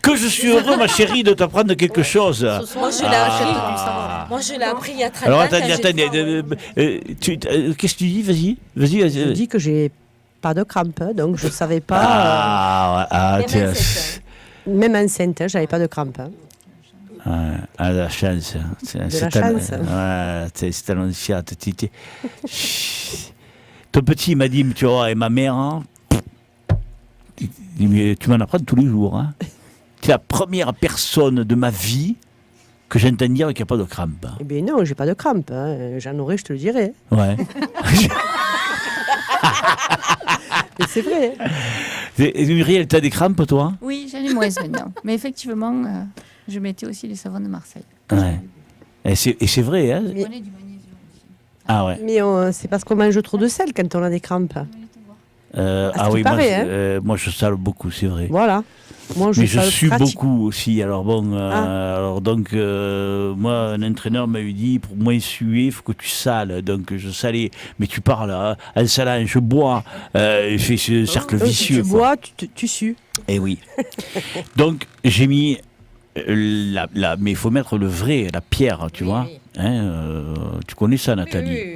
Que je suis heureux, ma chérie, de t'apprendre quelque chose. Moi, je l'ai appris il y a 30 ans. Alors, attendez. Qu'est-ce que tu dis? Vas-y. Je dis que j'ai pas de crampes, donc je savais pas. Même enceinte, j'avais pas de crampes. La chance. La chance. C'est annonciate. Ton petit m'a dit, tu vois, et ma mère, hein, tu m'en apprends tous les jours. Hein. Tu es la première personne de ma vie que j'entends dire qu'il n'y a pas de crampes. Eh bien non, j'ai pas de crampes. Hein. J'en aurais, je te le dirais. Ouais. Mais c'est vrai. Muriel, tu as des crampes, toi? Oui, j'en ai moins maintenant. Mais effectivement, je mettais aussi les savons de Marseille. Ouais. Et c'est vrai, hein? Je prenais du magnésium aussi. Ah ouais. Mais c'est parce qu'on mange trop de sel quand on a des crampes. Oui, paraît, moi je sale beaucoup, c'est vrai. Voilà. Moi, mais je sue beaucoup aussi. Alors bon, alors donc moi un entraîneur m'avait dit pour moins suer, il faut que tu sales. Donc je salais. Mais tu parles en salant, je bois. Je fais ce cercle vicieux. Tu bois, tu sues. Eh oui. Donc j'ai mis mais il faut mettre le vrai, la pierre, tu vois. Oui. Hein, tu connais ça, Nathalie? Oui.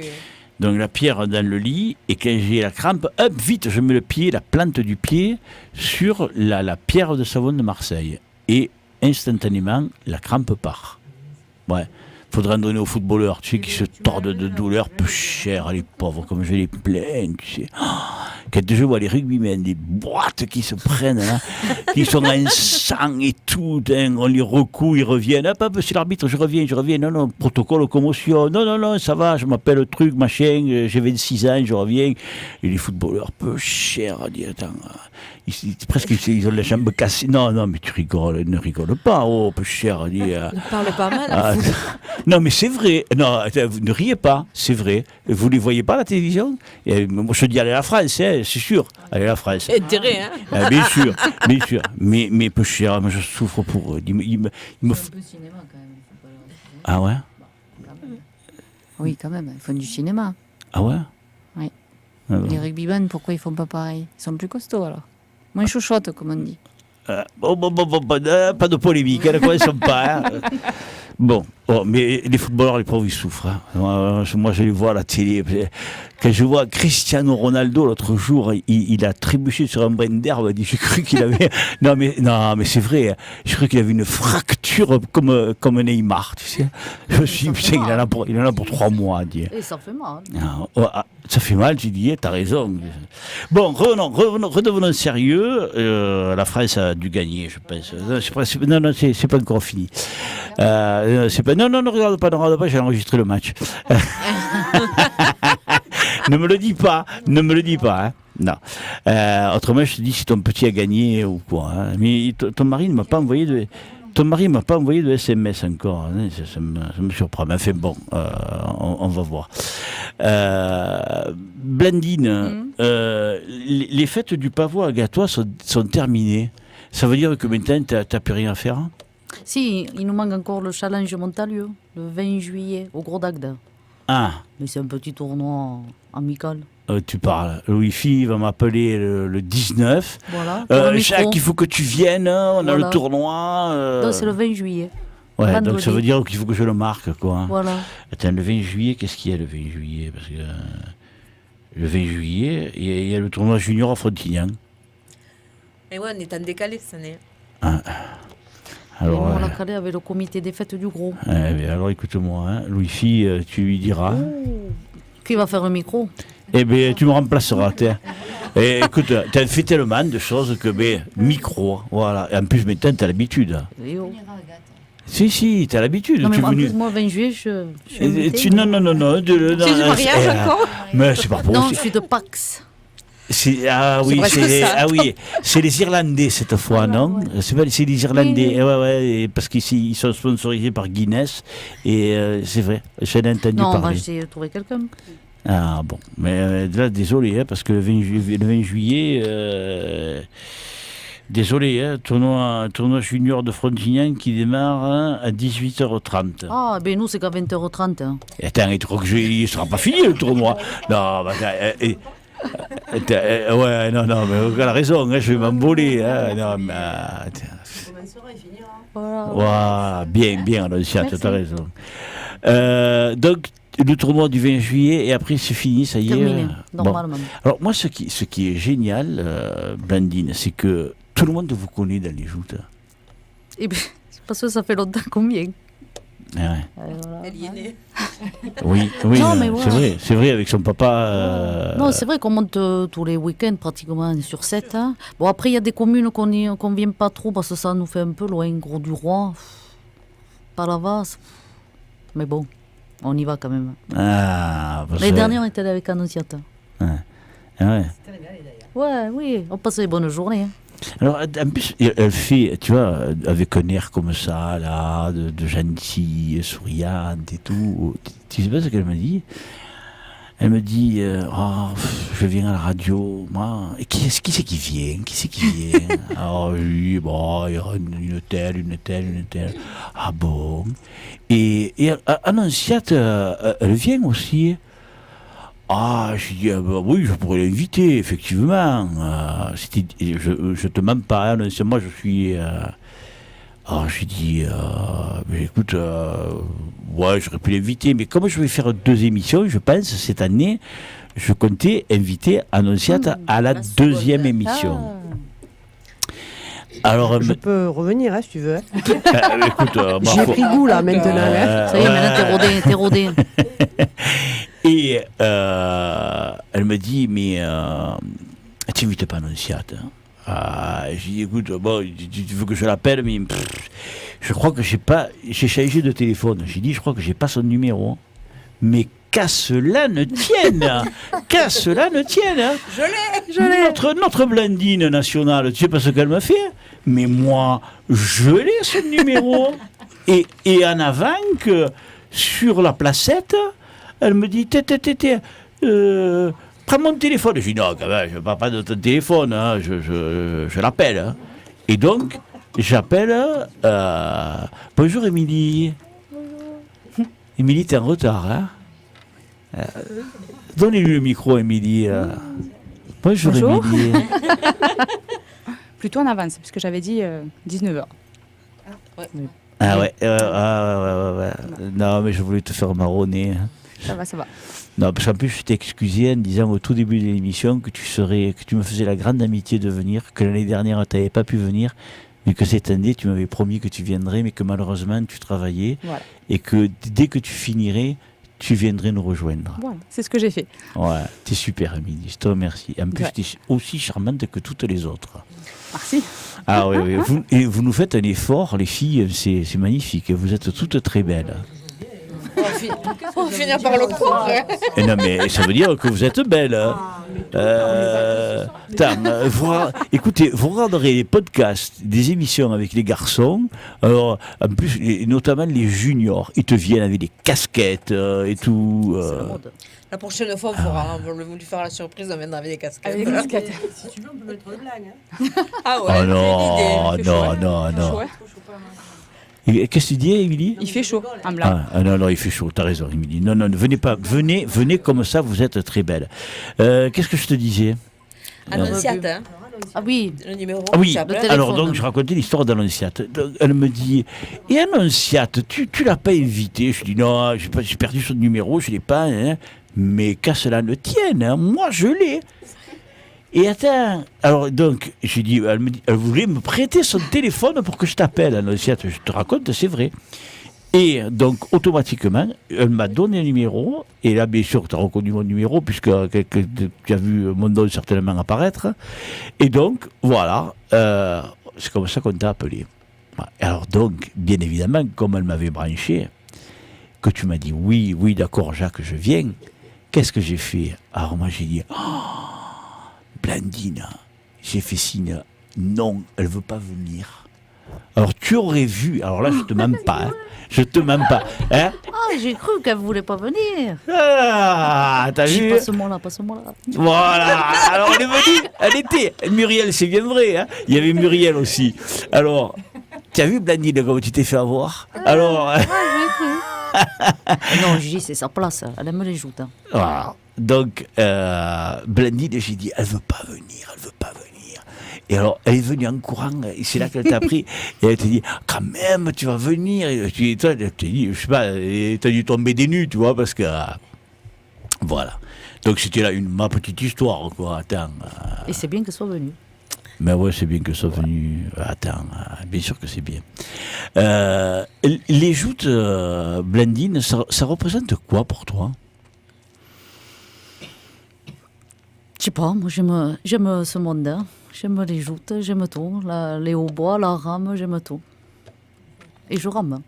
Donc la pierre dans le lit, et quand j'ai la crampe, hop, vite, je mets le pied, la plante du pied, sur la pierre de savon de Marseille. Et instantanément, la crampe part. Ouais. Faudrait en donner aux footballeurs, tu sais, qui se tordent de douleur, peu cher, les pauvres, comme je les plains, tu sais. Quand je vois les rugbymen, des boîtes qui se prennent, hein, qui sont en sang et tout, hein, on les recoue, ils reviennent. Hop, c'est l'arbitre, je reviens. Non, protocole commotion. Non, ça va, je m'appelle truc, machin, j'ai 26 ans, je reviens. Et les footballeurs, peu cher, dit, attends, presque ils ont les jambes cassées. Non, mais tu rigoles, ne rigole pas, oh, peu cher, dit. Ne parle pas mal. Non, mais c'est vrai. Non, vous ne riez pas, c'est vrai. Vous ne les voyez pas à la télévision? Et moi, je dis, allez à la France, hein, c'est sûr. Allez à la France. Intérêt, hein? Bien sûr. Mais peu cher, moi, je souffre pour eux. Il me C'est un peu cinéma quand même. Ah ouais? Oui, quand même, ils font du cinéma. Ah ouais? Oui. Ah bon. Les rugbymen, pourquoi ils font pas pareil? Ils sont plus costauds alors. Moins chouchottes, comme on dit. Bon, pas de polémique, elles ne connaissent pas. Hein. Bon, Oh, mais les footballeurs, les pauvres, ils souffrent. Hein. Moi, je les vois à la télé. Quand je vois Cristiano Ronaldo l'autre jour, il a trébuché sur un brin d'herbe. J'ai cru qu'il avait. Non, mais c'est vrai. Je crois qu'il avait une fracture comme Neymar. Tu sais. Je me suis dit, putain, il en a pour 3 mois. Dit. Et ça fait mal. Ça fait mal, j'ai dit, t'as raison. Bon, redevenons sérieux. La France a dû gagner, je pense. Non, c'est pas encore fini. Ne regarde pas, j'ai enregistré le match. Ne me le dis pas. Hein. Non. Autrement, je te dis si ton petit a gagné ou quoi. Hein. Mais ton mari ne m'a pas envoyé de. Ton mari ne m'a pas envoyé de SMS encore. Hein. Ça me surprend. Mais enfin bon, on va voir. Blandine, les fêtes du pavot à Gatois sont terminées. Ça veut dire que maintenant, tu n'as plus rien à faire, hein? Si, il nous manque encore le challenge Montalieu, le 20 juillet, au Gros d'Agde. Ah. Mais c'est un petit tournoi amical. Tu parles. Le Wi-Fi va m'appeler le 19. Voilà. Jacques, il faut que tu viennes. On a le tournoi. Donc c'est le 20 juillet. Ouais, vendredi. Donc ça veut dire qu'il faut que je le marque, quoi. Voilà. Attends, le 20 juillet, qu'est-ce qu'il y a le 20 juillet? Parce que le 20 juillet, il y a le tournoi junior à Frontignan. Et ouais, on est en décalé cette année. Ah. Alors, on l'a calé avec le comité des fêtes du Gros. Alors écoute-moi, hein, Louis-Phi, tu lui diras. Qui va faire le micro? Eh bien, tu me remplaceras. Et écoute, tu as fait tellement de choses que, micro, voilà. Et en plus, maintenant, tu as l'habitude. Si, tu as l'habitude. Non, mais en plus, moi, 20 juillet, je suis Non. Tu es du mariage encore? Mais c'est pas possible. Non, je suis de Pax. C'est les Irlandais cette fois, non? C'est les Irlandais, ouais, parce qu'ici ils sont sponsorisés par Guinness et c'est vrai, j'en ai entendu parler. Non, on va essayer de trouver quelqu'un. Ah bon, mais là désolé, hein, parce que le 20 juillet, désolé, hein, tournoi junior de Frontignan qui démarre à 18h30. Ah, ben nous c'est qu'à 20h30. Hein. Attends, tu crois qu'il ne sera pas fini le tournoi? Non, ouais, non, mais tu as raison, hein, je vais m'emboler. Hein, non, mais. Voilà, bien, Annonciate, tu as raison. Donc, le tournoi du 20 juillet, et après c'est fini, ça y est. Terminé, normalement. Bon. Alors, moi, ce qui est génial, Blandine, c'est que tout le monde vous connaît dans les joutes. Eh bien, c'est parce que ça fait longtemps combien. Ouais. Voilà. Elle y est née. Oui, non, mais c'est vrai, avec son papa. Non, c'est vrai qu'on monte tous les week-ends pratiquement sur 7. Hein. Bon, après, il y a des communes qu'on ne vient pas trop parce que ça nous fait un peu loin. Gros-du-Roi, Palavas. Mais bon, on y va quand même. Les derniers, on était allés avec Annonciate. Ouais. Ouais. Ouais, oui, on passe des bonnes journées. Hein. Alors, en plus, elle fait, tu vois, avec un air comme ça, là, de gentille, souriante et tout. Tu sais pas ce qu'elle me dit? Elle me dit, je viens à la radio, moi. Et qui c'est qui vient? Alors, oui, bon, il y aura une telle. Ah bon? Et Annonciate, elle vient aussi. Ah, je dis, oui, je pourrais l'inviter, effectivement. Je te mens pas, hein, moi je suis. Je dis, écoute, ouais, j'aurais pu l'inviter, mais comme je vais faire 2 émissions, je pense, cette année, je comptais inviter Annonciate à la 2e émission. Alors, je peux revenir, hein, si tu veux. Écoute, j'ai pris goût là maintenant. Ça y est, maintenant t'es rodé. Et elle me dit, mais tu n'invites pas Annonciate. J'ai dit, écoute, bon, tu veux que je l'appelle, mais je crois que j'ai changé de téléphone. J'ai dit, je crois que j'ai pas son numéro. Mais qu'à cela ne tienne. Je l'ai. Notre Blandine nationale, tu sais pas ce qu'elle m'a fait? Mais moi, je l'ai son numéro. Et en avant que sur la placette, elle me dit, prends mon téléphone. Je dis, non, quand même, je ne parle pas de ton téléphone, hein, je l'appelle. Hein. Et donc, j'appelle, bonjour Émilie. Bonjour. Émilie, t'es en retard, hein? Donnez-lui le micro, Émilie. Bonjour Émilie. Plutôt en avance, parce que j'avais dit 19h. Ouais. Ah ouais, ouais. Non, mais je voulais te faire marronner. Ça va. Non, parce qu'en plus, je t'ai excusé en disant au tout début de l'émission que tu me faisais la grande amitié de venir, que l'année dernière, tu n'avais pas pu venir, mais que cette année, tu m'avais promis que tu viendrais, mais que malheureusement, tu travaillais, Voilà. et que dès que tu finirais, tu viendrais nous rejoindre. Voilà, c'est ce que j'ai fait. Ouais, t'es super, Émilie, je te remercie. En plus, Ouais. t'es aussi charmante que toutes les autres. Merci. Ah oui. Vous nous faites un effort, les filles, c'est magnifique. Vous êtes toutes très belles. On va finir par le croire. Et non, mais ça veut dire que vous êtes belles. Hein. Écoutez, vous regarderez les podcasts des émissions avec les garçons. Alors, en plus, notamment les juniors, ils te viennent avec des casquettes et tout. C'est la mode. La prochaine fois, on va lui faire la surprise, on viendra avec des casquettes. Avec des casquettes. Si tu veux, on peut mettre le blanc. Ah ouais, Oh c'est une non, idée. non. Et qu'est-ce que tu dis, Émilie? Il fait chaud, en blanc. Non, il fait chaud, t'as raison, Émilie. Non, venez pas, venez comme ça, vous êtes très belle. Qu'est-ce que je te disais? Annonciate, hein. Ah oui, Le numéro. Ah oui, ça s'appelle. téléphone. alors donc je racontais l'histoire d'Annonciate. Donc, elle me dit, et Annonciate, tu l'as pas invité? Je dis non, j'ai perdu son numéro, je l'ai pas, hein. Mais qu'à cela ne tienne, hein, moi je l'ai. Et attends, alors donc, j'ai dit, elle voulait me prêter son téléphone pour que je t'appelle, Annonciate. Je te raconte, c'est vrai. Et donc, automatiquement, elle m'a donné un numéro. Et là, bien sûr, tu as reconnu mon numéro, puisque tu as vu mon nom certainement apparaître. Et donc, voilà, c'est comme ça qu'on t'a appelé. Alors donc, bien évidemment, comme elle m'avait branché, que tu m'as dit, oui, d'accord, Jacques, je viens. Qu'est-ce que j'ai fait? Alors moi, j'ai dit, Blandine, j'ai fait signe, non, elle veut pas venir. Alors tu aurais vu, alors là je te mens pas, hein, je te mens pas. Hein? ah, j'ai cru qu'elle voulait pas venir. Ah, t'as J'ai vu? pas ce mot-là, pas ce mot-là. Voilà, alors elle est venue, elle était, Muriel, c'est bien vrai, hein. Il y avait Muriel aussi. Alors, tu as vu Blandine, comment tu t'es fait avoir? Alors, Non, je dis c'est sa place, elle aime les joutes. Hein. voilà. Donc, Blandine, j'ai dit, elle veut pas venir. Et alors, elle est venue en courant, et c'est là qu'elle t'a pris, et elle t'a dit, quand même, tu vas venir. Et toi, elle t'a dit, je sais pas, t'as dû tomber des nues, tu vois, parce que, voilà. Donc, c'était là ma petite histoire, quoi, attends. Et c'est bien qu'elle soit venue. Mais ouais, c'est bien que soit venu. Attends, bien sûr que c'est bien. Les joutes, Blandine, ça représente quoi pour toi? Je sais pas, moi j'aime ce monde, hein. J'aime les joutes, j'aime tout. Les hautbois, la rame, j'aime tout. Et je rame.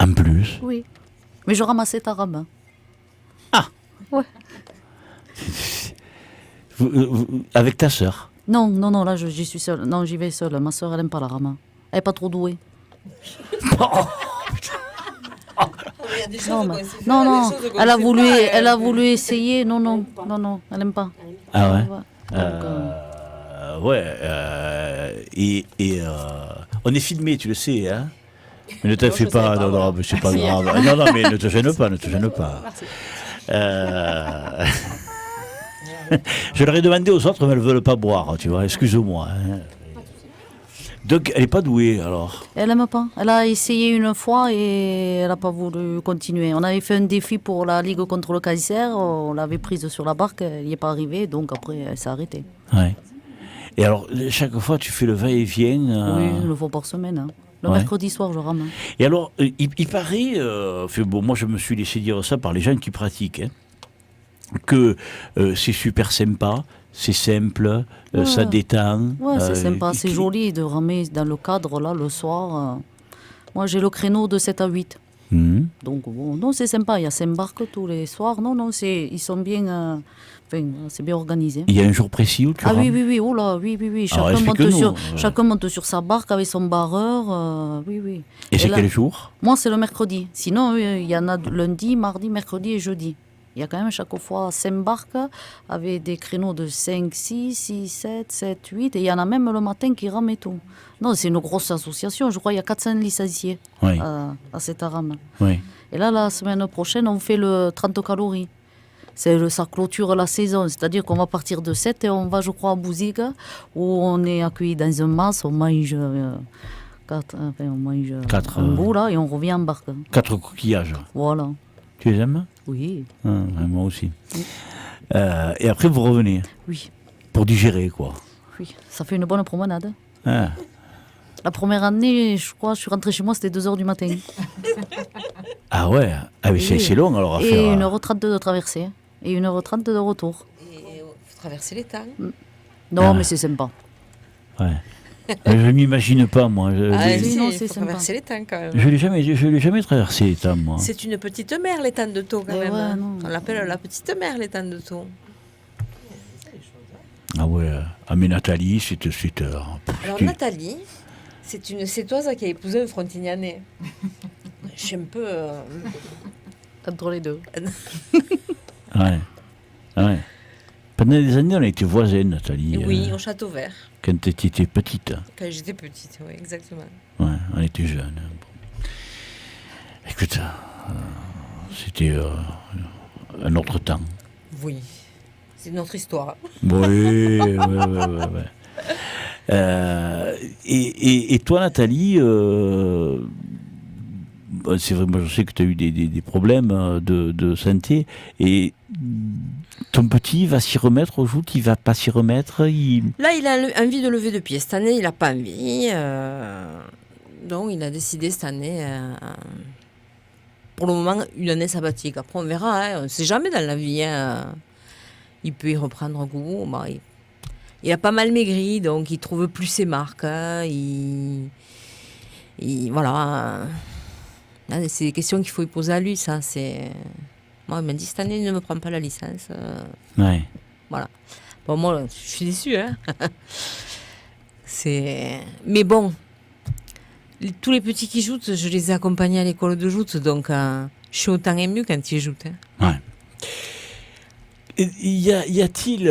En plus. Oui. Mais je ramassais ta rame. Ah. Ouais. Avec ta sœur? Non, là j'y suis seule. Non, j'y vais seule. Ma sœur, elle aime pas la rame. Elle est pas trop douée. Il y a des choses Non, qu'on mais- sait faire, non, des non. choses qu'on Elle a sait voulu, pas, elle a voulu essayer. Non, elle aime pas. Ah ouais? Donc, On est filmé, tu le sais, hein? Mais ne t'en fais pas, non, mais c'est pas grave. Non, mais ne te gêne pas. Je leur ai demandé aux autres, mais elles ne veulent pas boire, tu vois, excuse-moi. Hein. Donc, elle n'est pas douée, alors? elle aime pas. Elle a essayé une fois et elle a pas voulu continuer. On avait fait un défi pour la Ligue contre le cancer. On l'avait prise sur la barque, elle n'y est pas arrivée, donc après elle s'est arrêtée. Ouais. Et alors, chaque fois, tu fais le va-et-vient Oui, une fois par semaine. Hein. Le Ouais. mercredi soir, je rame. Et alors, il paraît, moi je me suis laissé dire ça par les gens qui pratiquent, hein, que c'est super sympa, c'est simple, ça détend. Ouais, c'est sympa, c'est joli de ramer dans le cadre, là, le soir. Moi, j'ai le créneau de 7 à 8. Mhm. Donc, bon, non, c'est sympa. Il y a 5 barques tous les soirs. Non, ils sont bien... c'est bien organisé. Il y a un jour précis où tu rames? Oui, oh là, oui. Alors, Chacun monte sur sa barque avec son barreur. Oui. Et c'est là, quel jour? Moi, c'est le mercredi. Sinon, il y en a lundi, mardi, mercredi et jeudi. Il y a quand même chaque fois 5 barques avec des créneaux de 5, 6, 7, 7, 8. Et il y en a même le matin qui rament et tout. Non, c'est une grosse association. Je crois qu'il y a 400 licenciés Oui. à cette rame. Oui. Et là, la semaine prochaine, on fait le 30 calories. Ça clôture la saison. C'est-à-dire qu'on va partir de 7 et on va, je crois, à Bouziga, où on est accueillis dans un mas. On mange on mange 4, un bout là et on revient en barque. 4 coquillages. Voilà. Tu les aimes? Oui. Moi aussi. Et après, vous revenez Oui. pour digérer, quoi. Oui. Ça fait une bonne promenade. Ah. La première année, je crois, je suis rentrée chez moi, c'était 2h du matin. Ah ouais, mais c'est long alors à et faire. 1h30 de traversée. Et 1h30 de retour. Et vous traversez les temps. Non, mais c'est sympa. Ouais. Je m'imagine pas, moi. non, c'est c'est sympa. traverser les temps quand même. Je l'ai jamais traversé, les temps, moi. C'est une petite mer, l'étang de Thau, quand Eh même. ouais, hein. non. On l'appelle la petite mer, l'étang de Thau. Ah ouais, mais Nathalie, c'est Alors, Nathalie, c'est une Sétoise qui a épousé un Frontignanais. Je suis un peu... Entre les deux. Ouais. Ouais. Pendant des années, on a été voisins, Nathalie. Oui, au Château Vert, Quand tu étais petite. quand j'étais petite, oui, exactement. Ouais, on était jeunes. Bon. Écoute, c'était un autre temps. Oui, c'est notre histoire. Oui, ouais. Et toi, Nathalie, c'est vrai, moi je sais que tu as eu des problèmes de santé. Et ton petit va s'y remettre au joutes, il va pas s'y remettre Là, il a envie de lever de pied. Cette année, il n'a pas envie. Donc, il a décidé cette année, pour le moment, une année sabbatique. Après, on verra. Hein. On ne sait jamais dans la vie. Hein. Il peut y reprendre goût. Bon, il a pas mal maigri, donc il trouve plus ses marques. Hein. Voilà. Là, c'est des questions qu'il faut y poser à lui. Ça, c'est... Moi, il m'a dit cette année, il ne me prend pas la licence. Ouais. Voilà. Bon, moi, je suis déçue. Hein. Mais bon, tous les petits qui jouent, je les ai accompagnés à l'école de joute, donc je suis autant émue quand ils jouent. Hein. Ouais. Y a-t-il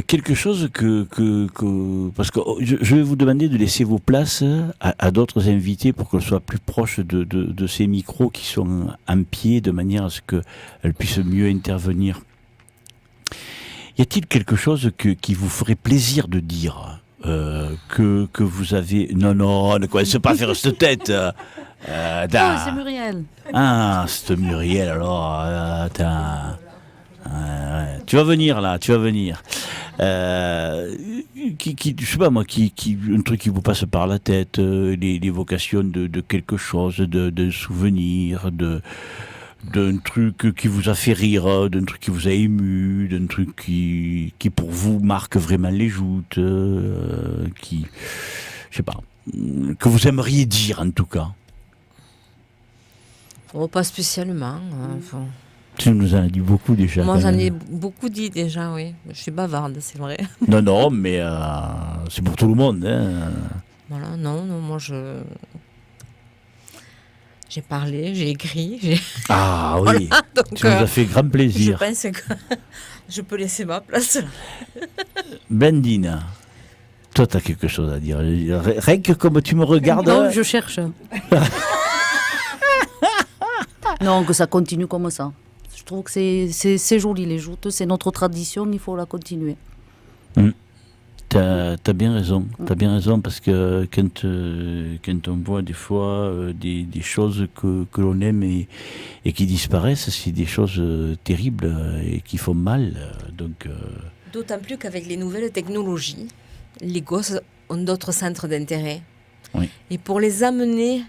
quelque chose parce que je vais vous demander de laisser vos places à d'autres invités pour qu'elles soient plus proches de ces micros qui sont en pied, de manière à ce qu'elles puissent mieux intervenir. Y a-t-il quelque chose qui vous ferait plaisir de dire que vous avez... Non, ne commencez pas à faire cette tête. C'est Muriel. Ah, c'est Muriel, alors... attends... Tu vas venir là, tu vas venir. Je sais pas moi, un truc qui vous passe par la tête, l'évocation de quelque chose, d'un souvenir, d'un truc qui vous a fait rire, d'un truc qui vous a ému, d'un truc qui pour vous marque vraiment les joutes, je sais pas, que vous aimeriez dire en tout cas. Oh, pas spécialement. Hein, enfin. Tu nous en as dit beaucoup déjà. Moi, j'en ai beaucoup dit déjà, oui. Je suis bavarde, c'est vrai. Non, mais c'est pour tout le monde. Hein. Voilà, non, moi, j'ai parlé, j'ai écrit. Ah oui, voilà, donc, tu nous as fait grand plaisir. Je pense que je peux laisser ma place. Blandine, toi, tu as quelque chose à dire. Rien que comme tu me regardes... Non, je cherche. Non, que ça continue comme ça. Je trouve que c'est joli, les joutes. C'est notre tradition, il faut la continuer. T'as bien raison. T'as bien raison parce que quand on voit des fois des choses que l'on aime et qui disparaissent, c'est des choses terribles et qui font mal. Donc, D'autant plus qu'avec les nouvelles technologies, les gosses ont d'autres centres d'intérêt. Oui. Et pour les amener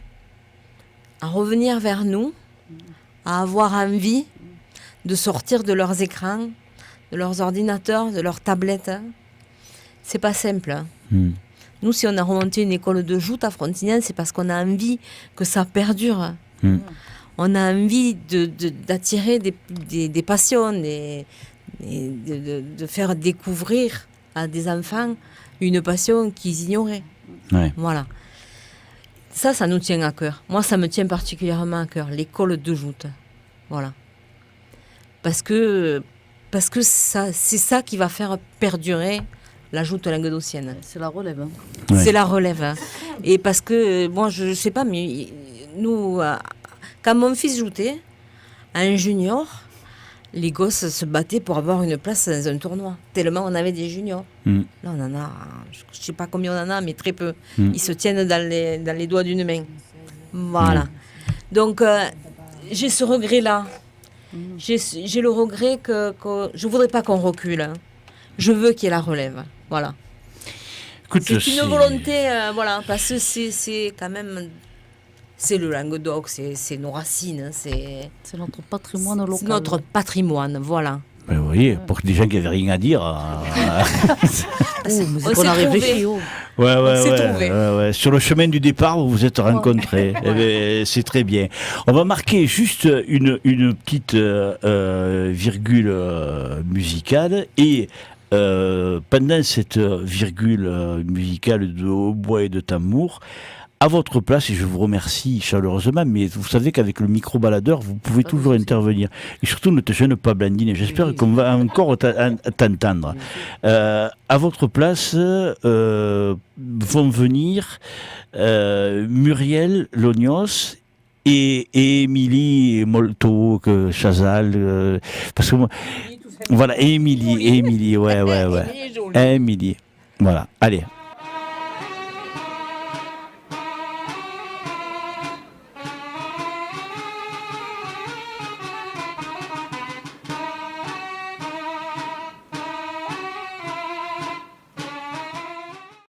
à revenir vers nous, à avoir envie de sortir de leurs écrans, de leurs ordinateurs, de leurs tablettes, c'est pas simple. Nous, si on a remonté une école de joute à Frontignan, c'est parce qu'on a envie que ça perdure. On a envie d'attirer des passions, de faire découvrir à des enfants une passion qu'ils ignoraient. ouais. Voilà. Ça nous tient à cœur. Moi, ça me tient particulièrement à cœur, l'école de joute. Voilà. Parce que c'est ça qui va faire perdurer la joute languedocienne. C'est la relève. Hein. Ouais. C'est la relève. Hein. Et parce que, moi, je sais pas, mais nous, quand mon fils joutait, en junior, les gosses se battaient pour avoir une place dans un tournoi. Tellement on avait des juniors. Là, on en a, je ne sais pas combien on en a, mais très peu. Ils se tiennent dans les doigts d'une main. Voilà. Donc, j'ai ce regret-là. J'ai le regret que je ne voudrais pas qu'on recule. Hein. Je veux qu'il y ait la relève. Voilà. Écoute, c'est une volonté, voilà, parce que c'est quand même... C'est le Languedoc, c'est nos racines, c'est notre patrimoine local. C'est notre patrimoine, voilà. Ben, vous voyez, pour des gens qui n'avaient rien à dire. On a réfléchi. Ouais. Sur le chemin du départ, vous vous êtes rencontrés. C'est très bien. On va marquer juste une petite virgule musicale et pendant cette virgule musicale de hautbois et de tambour, à votre place, et je vous remercie chaleureusement, mais vous savez qu'avec le micro-baladeur, vous pouvez toujours intervenir. Et surtout, ne te gêne pas, Blandine. J'espère qu'on va encore t'entendre. À votre place vont venir Muriel Lognos et Émilie Molto, Chazal, parce que moi, voilà, Émilie, ouais. Émilie, voilà, allez.